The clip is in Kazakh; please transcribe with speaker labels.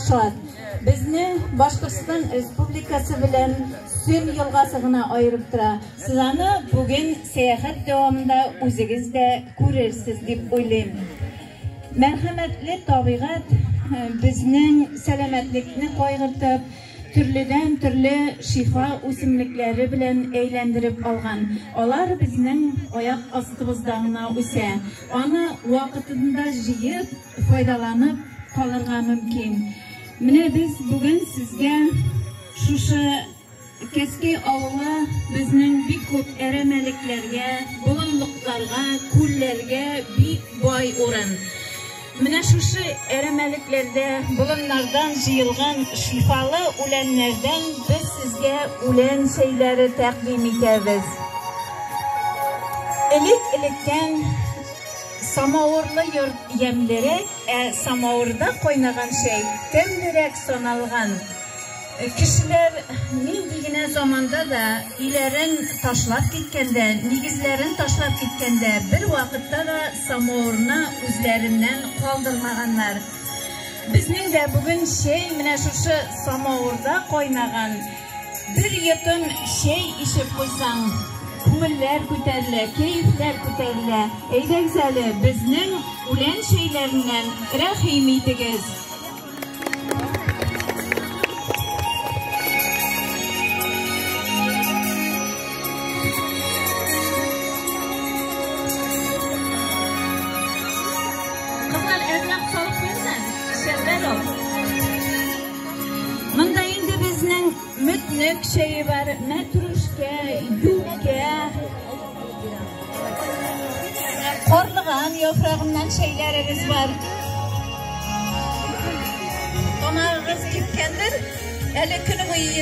Speaker 1: шығат. Bizni Башқұртстан Республикасы білен Сүн елғасығына айырып тұра. Сызаны бүгін саяхат давамында өзіңіз де көрерсіз деп ойлаймын. Мәрхәмәтлі табиғат біздің сәләмәтлікні қойғыртып, түрліден түрлі шифа өсімліктері білен әйлендіріп алған. Олар біздің аяқ астыбыздағына өсе. Оны уақытында жиып, файдаланып қалырға мүмкін. Міне біз бүгін сізге шушы Кеске ауылы біздің бик көп әрәмәліклерге, бұлынлықтарға, күллерге бик бай орын. Міне шушы әрәмәліклерде бұлынлардан жиылған шифалы үләнлерден біз сізге үлән şeyleri тәқдим етеміз. Элек-электен самауырлы емдерек, самауырда қойнаған şey тәмдерек саналған. Kişiler mindigine zamanda da ilerin taşlap gitkende, nigizlerin taşlap gitkende bir vakitte da samoğuruna üzlerinden kaldırmaganlar. Bizning de bugün mine şuşu samoğurda koynagan bir yutum işip koysan, kumiller küterle, keyifler küterle, eydegzeli bizning ulen şeylerinden rahimiydigiz. Mında indi bizning mütnük şeyi var, metruşka, yubka, qorligan yaprağından şeylerimiz var. Tomağınız kitkendir, eli günü boyu